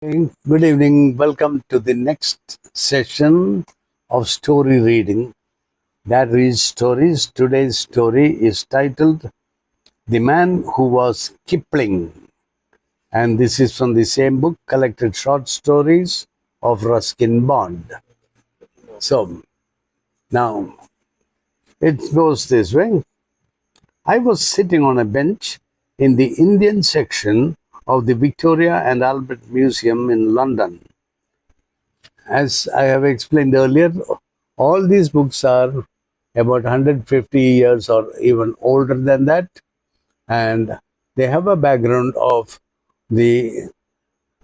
Good evening. Welcome to the next session of story reading. That reads stories. Today's story is titled The Man Who Was Kipling. And this is from the same book, Collected Short Stories of Ruskin Bond. So, now it goes this way. I was sitting on a bench in the Indian section of the Victoria and Albert Museum in London. As I have explained earlier, all these books are about 150 years or even older than that, and they have a background of the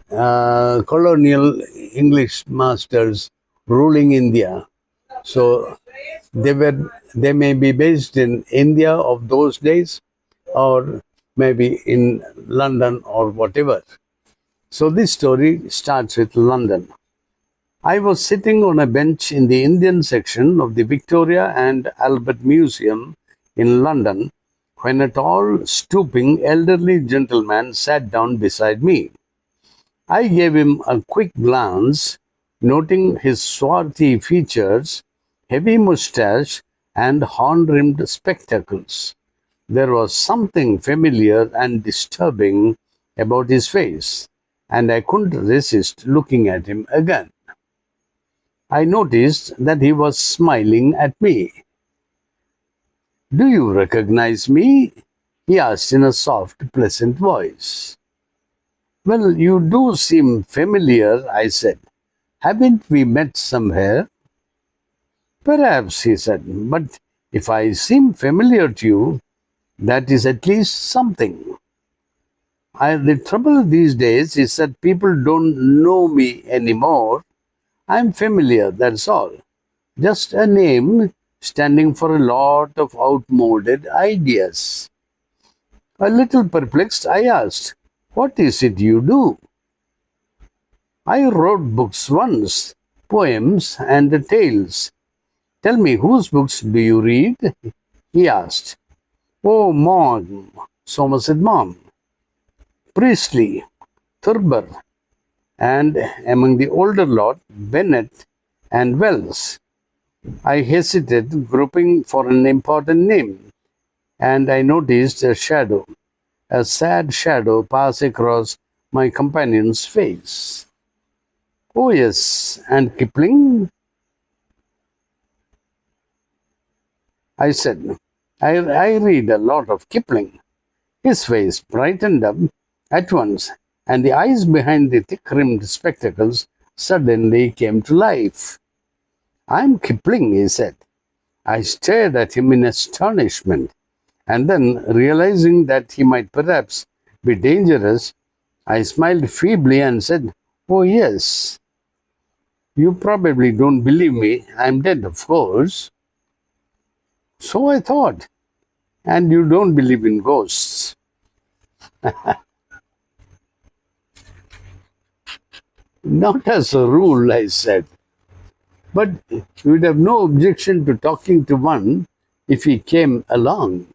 colonial English masters ruling India. So they may be based in India of those days, or maybe in London or whatever. So this story starts with London. I was sitting on a bench in the Indian section of the Victoria and Albert Museum in London when a tall, stooping, elderly gentleman sat down beside me. I gave him a quick glance, noting his swarthy features, heavy moustache, and horn-rimmed spectacles. There was something familiar and disturbing about his face, and I couldn't resist looking at him again. I noticed that he was smiling at me. "Do you recognize me?" he asked in a soft, pleasant voice. "Well, you do seem familiar," I said. "Haven't we met somewhere?" "Perhaps," he said, "but if I seem familiar to you, that is at least something. The trouble these days is that people don't know me anymore. I'm familiar, that's all. Just a name standing for a lot of outmoded ideas." A little perplexed, I asked, "What is it you do?" "I wrote books once, poems and tales." "Tell me, whose books do you read?" he asked. "Oh, Mom," Somerset Maugham, Priestley, Thurber, and among the older lot, Bennett and Wells. I hesitated, groping for an important name, and I noticed a sad shadow pass across my companion's face. "Oh, yes, and Kipling?" I said. I read a lot of Kipling." His face brightened up at once, and the eyes behind the thick-rimmed spectacles suddenly came to life. "I'm Kipling," he said. I stared at him in astonishment, and then, realizing that he might perhaps be dangerous, I smiled feebly and said, "Oh, yes. You probably don't believe me. I'm dead, of course." "So I thought. And you don't believe in ghosts." "Not as a rule," I said. "But you'd have no objection to talking to one if he came along."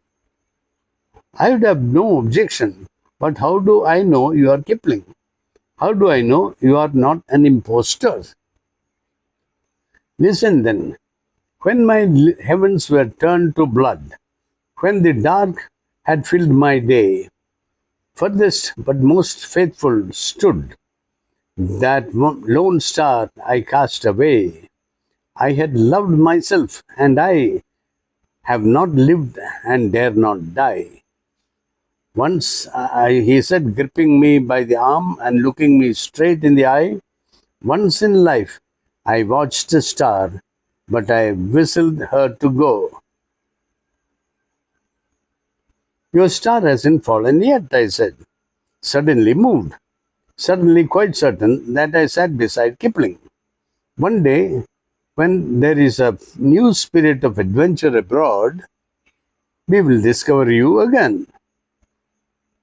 "I would have no objection. But how do I know you are Kipling? How do I know you are not an impostor?" "Listen then. When my heavens were turned to blood, when the dark had filled my day, furthest but most faithful stood that lone star I cast away. I had loved myself, and I have not lived and dare not die. Once," he said, gripping me by the arm and looking me straight in the eye, "once in life I watched a star, but I whistled her to go." "Your star hasn't fallen yet," I said, suddenly moved, suddenly quite certain that I sat beside Kipling. "One day, when there is a new spirit of adventure abroad, we will discover you again."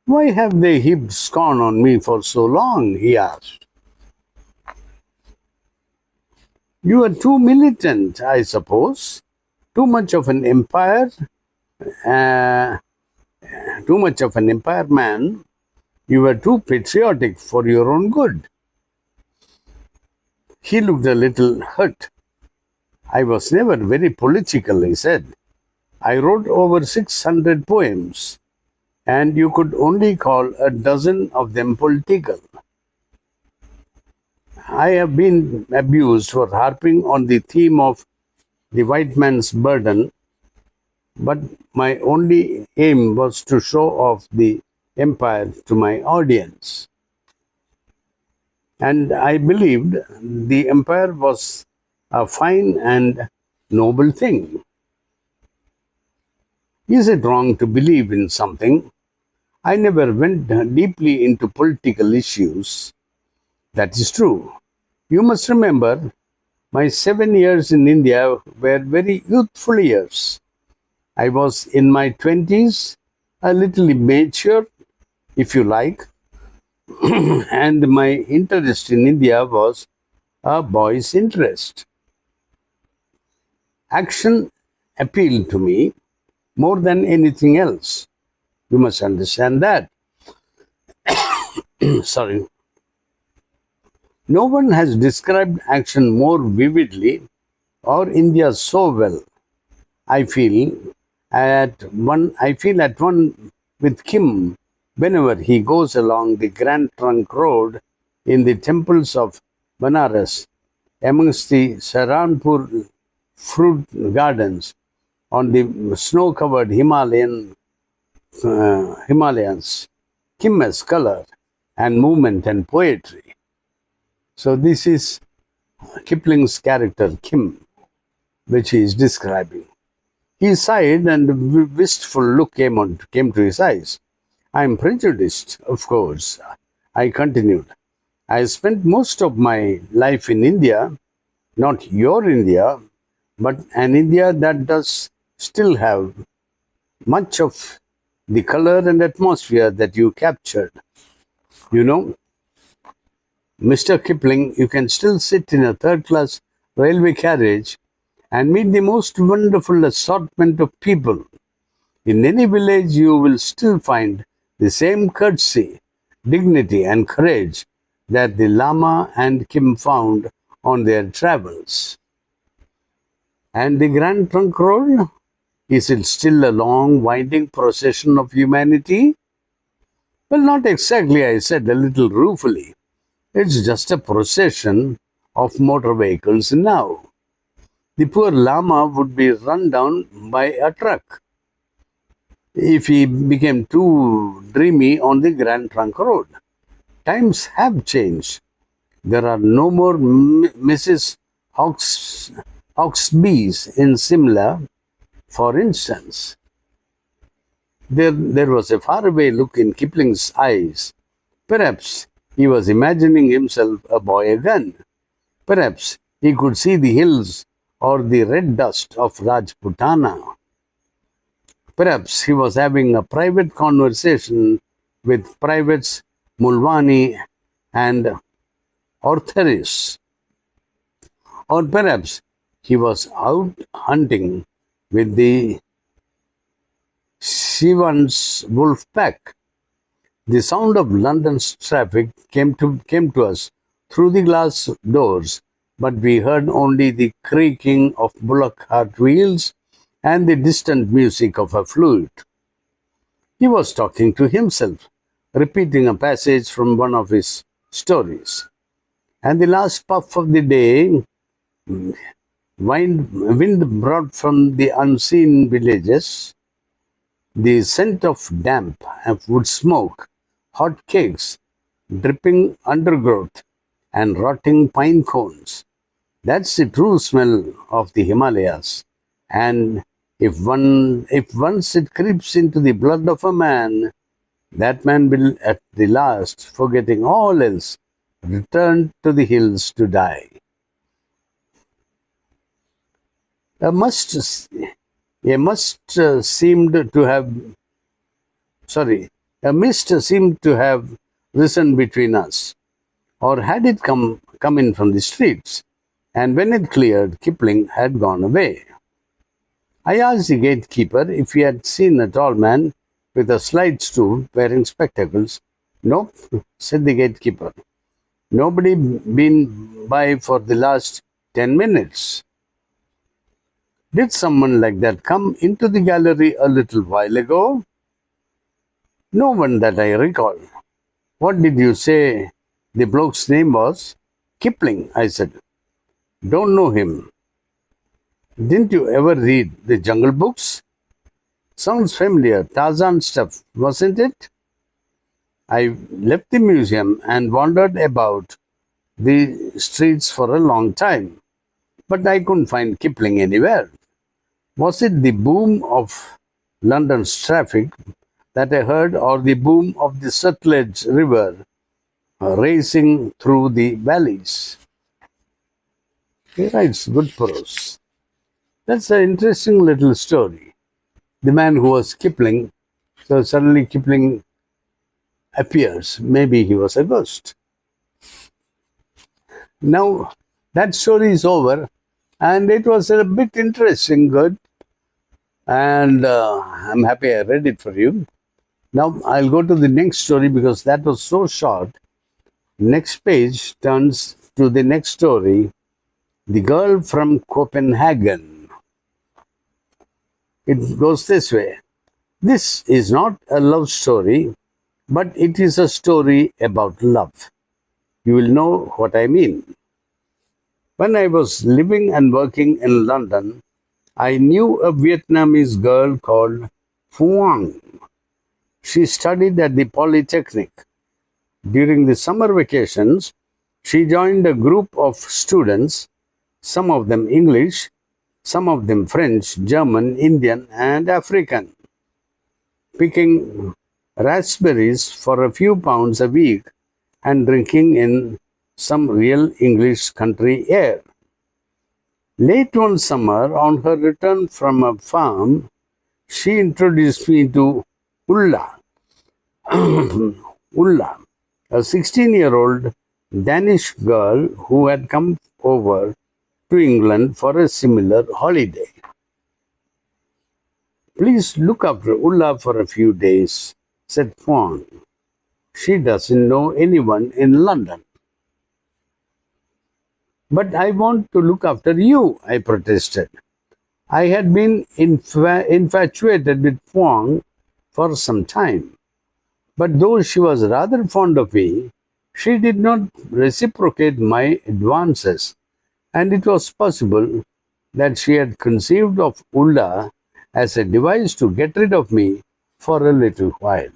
"Why have they heaped scorn on me for so long?" he asked. "You are too militant, I suppose. Too much of an empire, uh, too much of an empire man. You were too patriotic for your own good." He looked a little hurt. I was never very political, he said. I wrote over 600 poems, and you could only call a dozen of them political. I have been abused for harping on the theme of the white man's burden, but my only aim was to show off the empire to my audience. And I believed the empire was a fine and noble thing. Is it wrong to believe in something? I never went deeply into political issues. That is true. You must remember, my 7 years in India were very youthful years. I was in my 20s, a little immature, if you like, and my interest in India was a boy's interest. Action appealed to me more than anything else. You must understand that. Sorry. No one has described action more vividly or India so well. I feel at one with Kim whenever he goes along the Grand Trunk Road in the temples of Banaras amongst the Saranpur fruit gardens on the snow-covered Himalayas. Kim has color and movement and poetry. So this is Kipling's character Kim, which he is describing. He sighed, and a wistful look came to his eyes. I am prejudiced, of course, I continued. I spent most of my life in India, not your India, but an India that does still have much of the color and atmosphere that you captured. You know, Mr. Kipling, you can still sit in a third-class railway carriage and meet the most wonderful assortment of people. In any village, you will still find the same courtesy, dignity, and courage that the Lama and Kim found on their travels. And the Grand Trunk Road? Is it still a long, winding procession of humanity? Well, not exactly, I said a little ruefully. It's just a procession of motor vehicles now. The poor Lama would be run down by a truck if he became too dreamy on the Grand Trunk Road. Times have changed. There are no more Mrs. Hawksbys in Simla, for instance. There was a faraway look in Kipling's eyes. Perhaps he was imagining himself a boy again. Perhaps he could see the hills or the red dust of Rajputana. Perhaps he was having a private conversation with privates Mulwani and Ortheris. Or perhaps he was out hunting with the Shivans wolf pack. The sound of London's traffic came to us through the glass doors, but we heard only the creaking of bullock cart wheels and the distant music of a flute. He was talking to himself, repeating a passage from one of his stories. And the last puff of the day, wind brought from the unseen villages the scent of damp and wood smoke, hot cakes, dripping undergrowth, and rotting pine cones. That's the true smell of the Himalayas. And if once it creeps into the blood of a man, that man will at the last, forgetting all else, return to the hills to die. A mist seemed to have risen between us. Or had it come in from the streets? And when it cleared, Kipling had gone away. I asked the gatekeeper if he had seen a tall man with a slight stoop wearing spectacles. Nope, said the gatekeeper. Nobody been by for the last 10 minutes. Did someone like that come into the gallery a little while ago? No one that I recall. What did you say the bloke's name was? Kipling, I said. Don't know him. Didn't you ever read the Jungle Books? Sounds familiar. Tarzan stuff, wasn't it? I left the museum and wandered about the streets for a long time, but I couldn't find Kipling anywhere. Was it the boom of London's traffic that I heard, or the boom of the Sutlej River racing through the valleys? He writes good prose. That's an interesting little story. The man who was Kipling, so suddenly Kipling appears. Maybe he was a ghost. Now, that story is over, and it was a bit interesting, good, and I'm happy I read it for you. Now, I'll go to the next story because that was so short. Next page turns to the next story, The Girl from Copenhagen. It goes this way. This is not a love story, but it is a story about love. You will know what I mean. When I was living and working in London, I knew a Vietnamese girl called Phuong. She studied at the Polytechnic. During the summer vacations, she joined a group of students, some of them English, some of them French, German, Indian, and African, picking raspberries for a few pounds a week and drinking in some real English country air. Late one summer, on her return from a farm, she introduced me to Ulla. Ulla, a 16-year-old Danish girl who had come over to England for a similar holiday. Please look after Ulla for a few days, said Phuong. She doesn't know anyone in London. But I want to look after you, I protested. I had been infatuated with Phuong for some time. But though she was rather fond of me, she did not reciprocate my advances, and it was possible that she had conceived of Ulla as a device to get rid of me for a little while.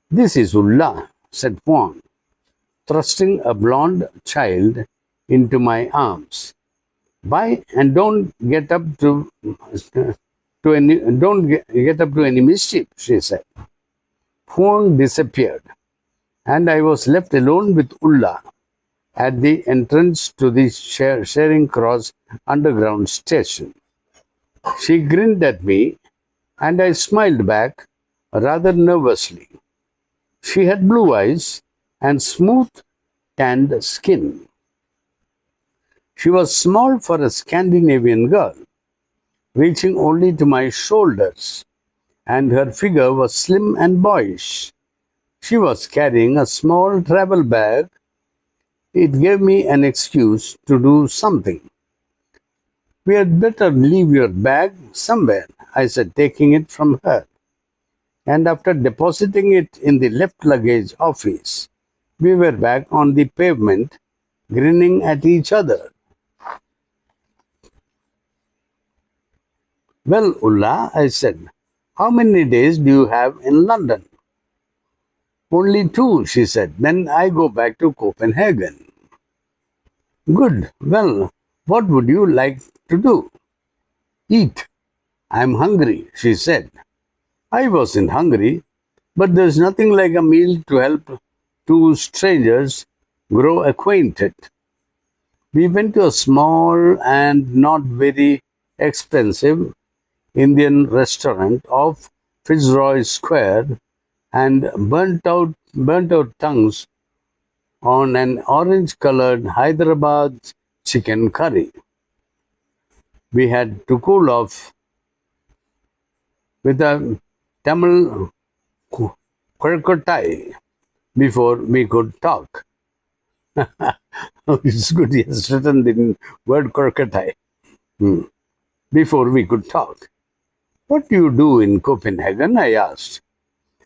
This is Ulla, said Phuong, thrusting a blonde child into my arms. Bye, and don't get up to any mischief, she said. Phuong disappeared, and I was left alone with Ulla at the entrance to the Charing Cross underground station. She grinned at me, and I smiled back rather nervously. She had blue eyes and smooth tanned skin. She was small for a Scandinavian girl, reaching only to my shoulders, and her figure was slim and boyish. She was carrying a small travel bag. It gave me an excuse to do something. We had better leave your bag somewhere, I said, taking it from her. And after depositing it in the left luggage office, we were back on the pavement, grinning at each other. Well, Ulla, I said, how many days do you have in London? Only 2, she said. Then I go back to Copenhagen. Good. Well, what would you like to do? Eat. I'm hungry, she said. I wasn't hungry, but there's nothing like a meal to help two strangers grow acquainted. We went to a small and not very expensive Indian restaurant off Fitzroy Square and burnt out tongues on an orange-colored Hyderabad chicken curry. We had to cool off with a Tamil kurkotai before we could talk. Oh, it's good he has written the word crocodile before we could talk. What do you do in Copenhagen? I asked.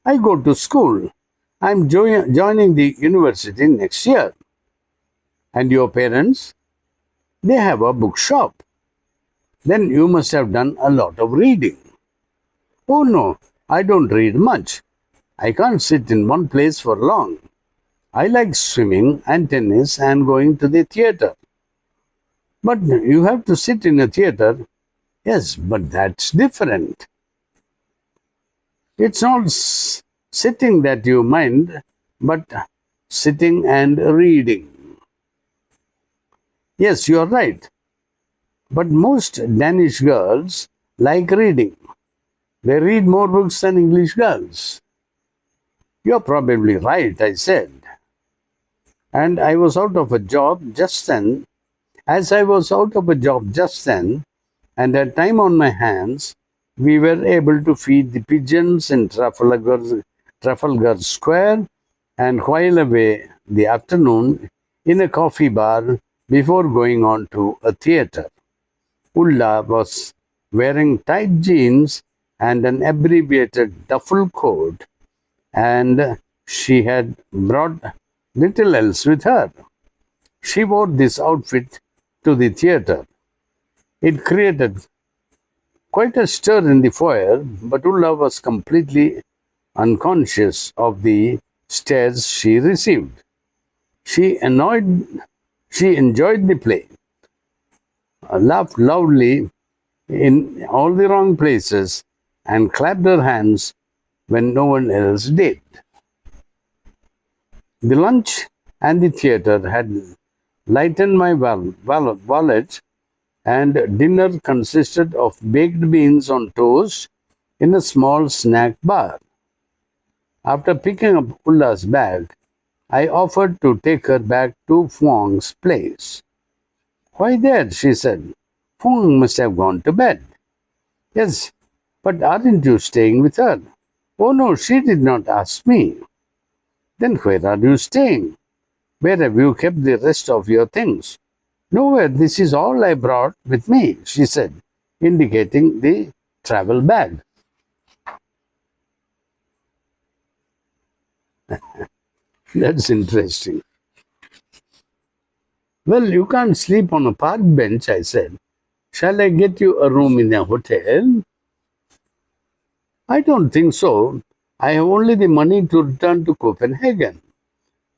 I go to school. I'm joining the university next year. And your parents? They have a bookshop. Then you must have done a lot of reading. Oh no, I don't read much. I can't sit in one place for long. I like swimming and tennis and going to the theater. But you have to sit in a theater. Yes, but that's different. It's not sitting that you mind, but sitting and reading. Yes, you're right. But most Danish girls like reading. They read more books than English girls. You're probably right, I said. And I was out of a job just then. As I was out of a job just then, and had time on my hands, we were able to feed the pigeons in Trafalgar Square and while away the afternoon in a coffee bar before going on to a theatre. Ulla was wearing tight jeans and an abbreviated duffel coat, and she had brought little else with her. She wore this outfit to the theatre. It created quite a stir in the foyer, but Ulla was completely unconscious of the stares she received. She enjoyed the play, laughed loudly in all the wrong places, and clapped her hands when no one else did. The lunch and the theatre had lightened my wallet, and dinner consisted of baked beans on toast in a small snack bar. After picking up Ulla's bag, I offered to take her back to Fuang's place. Why there? She said. Fuang must have gone to bed. Yes, but aren't you staying with her? Oh no, she did not ask me. Then where are you staying? Where have you kept the rest of your things? Nowhere, this is all I brought with me, she said, indicating the travel bag. That's interesting. Well, you can't sleep on a park bench, I said. Shall I get you a room in a hotel? I don't think so. I have only the money to return to Copenhagen.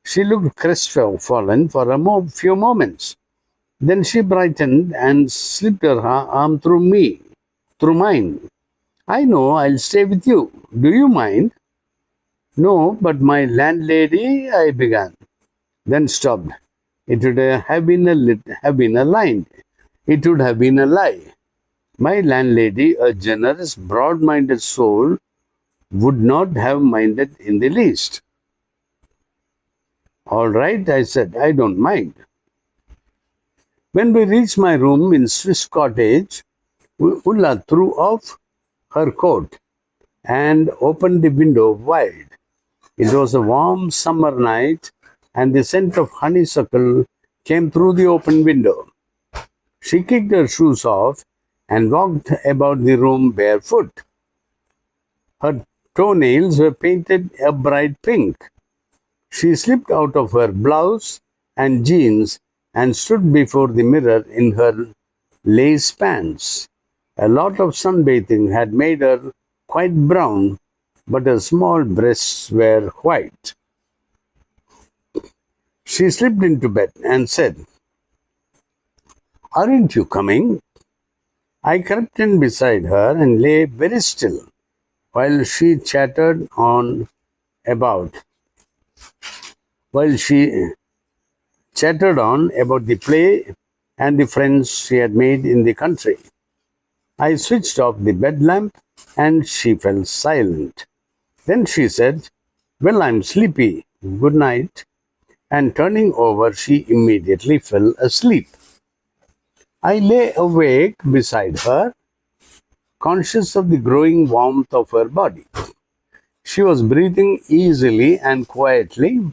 She looked crestfallen for a few moments. Then she brightened and slipped her arm through mine. I know, I'll stay with you. Do you mind? No, but my landlady, I began. Then stopped. It would have been a line. It would have been a lie. My landlady, a generous, broad-minded soul, would not have minded in the least. All right, I said, I don't mind. When we reached my room in Swiss Cottage, Ulla threw off her coat and opened the window wide. It was a warm summer night, and the scent of honeysuckle came through the open window. She kicked her shoes off and walked about the room barefoot. Her toenails were painted a bright pink. She slipped out of her blouse and jeans and stood before the mirror in her lace pants. A lot of sunbathing had made her quite brown, but her small breasts were white. She slipped into bed and said, Aren't you coming? I crept in beside her and lay very still while she chattered on about the play and the friends she had made in the country. I switched off the bed lamp and she fell silent. Then she said, Well, I'm sleepy. Good night. And turning over, she immediately fell asleep. I lay awake beside her, conscious of the growing warmth of her body. She was breathing easily and quietly.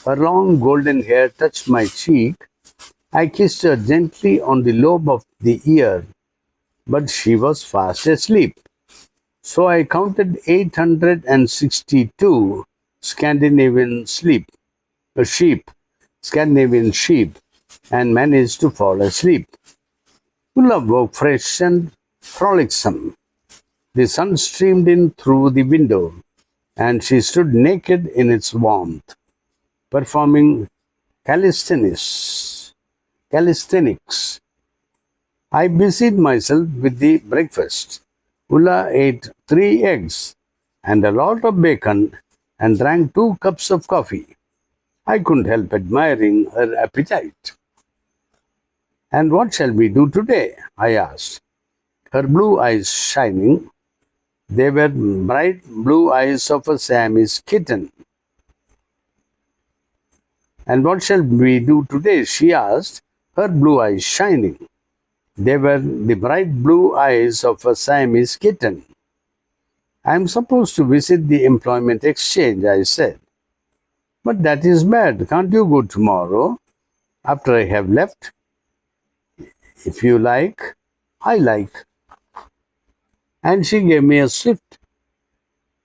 Her long golden hair touched my cheek, I kissed her gently on the lobe of the ear, but she was fast asleep. So I counted 862 Scandinavian sheep, Scandinavian sheep, and managed to fall asleep. Ulla woke fresh and frolicsome. The sun streamed in through the window, and she stood naked in its warmth, performing calisthenics. Calisthenics. I busied myself with the breakfast. Ulla ate 3 eggs and a lot of bacon and drank 2 cups of coffee. I couldn't help admiring her appetite. And what shall we do today? I asked, her blue eyes shining. They were bright blue eyes of a Siamese kitten. And what shall we do today? She asked, her blue eyes shining. They were the bright blue eyes of a Siamese kitten. I am supposed to visit the employment exchange, I said. But that is bad. Can't you go tomorrow after I have left? If you like, I like. And she gave me a swift,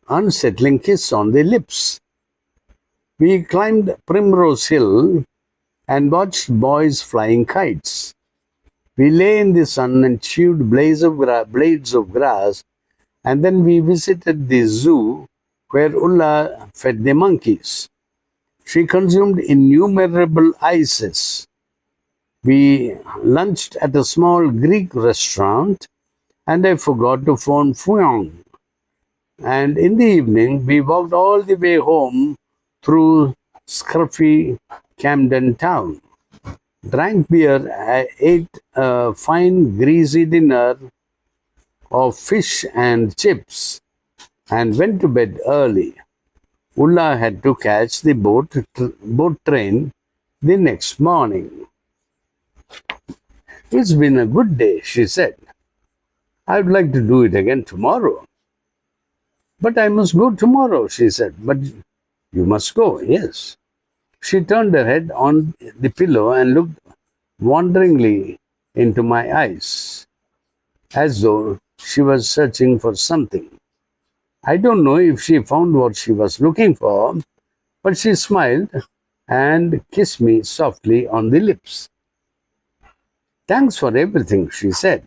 unsettling kiss on the lips. We climbed Primrose Hill and watched boys flying kites. We lay in the sun and chewed blades of grass, and then we visited the zoo where Ulla fed the monkeys. She consumed innumerable ices. We lunched at a small Greek restaurant, and I forgot to phone Fuyong. And in the evening, we walked all the way home through scruffy Camden Town, drank beer, ate a fine greasy dinner of fish and chips, and went to bed early. Ulla had to catch the boat train the next morning. It's been a good day, she said. I would like to do it again tomorrow. But I must go tomorrow, she said. But you must go, yes. She turned her head on the pillow and looked wonderingly into my eyes, as though she was searching for something. I don't know if she found what she was looking for, but she smiled and kissed me softly on the lips. Thanks for everything, she said.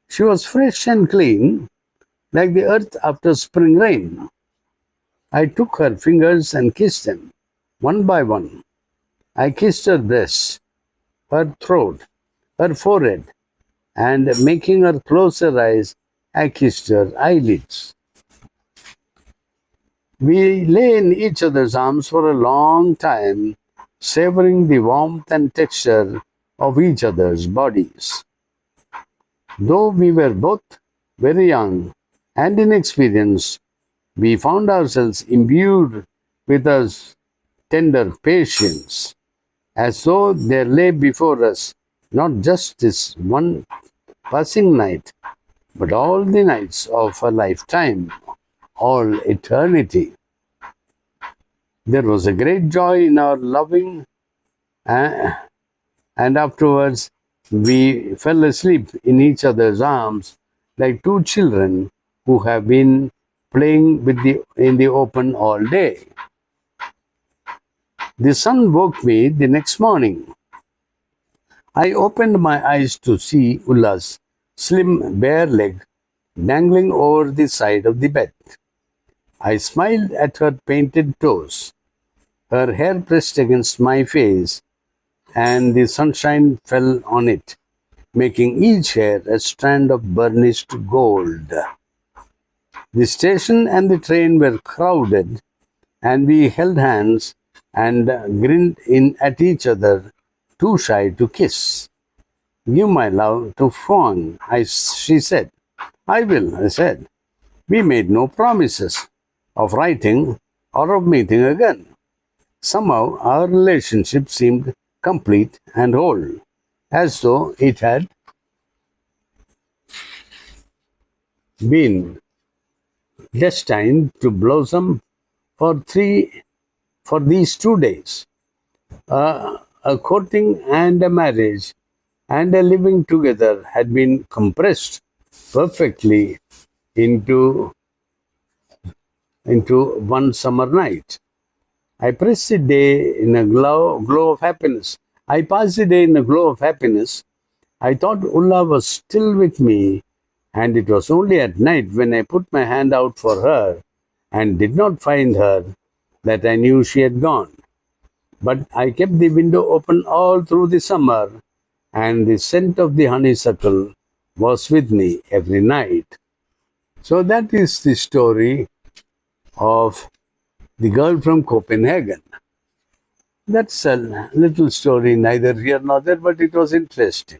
She was fresh and clean, like the earth after spring rain. I took her fingers and kissed them, one by one. I kissed her breast, her throat, her forehead, and making her close her eyes, I kissed her eyelids. We lay in each other's arms for a long time, savoring the warmth and texture of each other's bodies. Though we were both very young and inexperienced, we found ourselves imbued with a tender patience, as though there lay before us not just this one passing night, but all the nights of a lifetime, all eternity. There was a great joy in our loving, and afterwards we fell asleep in each other's arms like two children who have been playing in the open all day. The sun woke me the next morning. I opened my eyes to see Ulla's slim bare leg dangling over the side of the bed. I smiled at her painted toes. Her hair pressed against my face, and the sunshine fell on it, making each hair a strand of burnished gold. The station and the train were crowded, and we held hands and grinned in at each other, too shy to kiss. Give my love to Fawn, she said. I will, I said. We made no promises of writing or of meeting again. Somehow our relationship seemed complete and whole, as though it had been destined to blossom for these 2 days. a courting and a marriage and a living together had been compressed perfectly into, into one summer night. I passed the day in a glow of happiness. I passed the day in a glow of happiness. I thought Ulla was still with me, and it was only at night when I put my hand out for her and did not find her that I knew she had gone. But I kept the window open all through the summer, and the scent of the honeysuckle was with me every night. So that is the story of the girl from Copenhagen. That's a little story, neither here nor there, but it was interesting.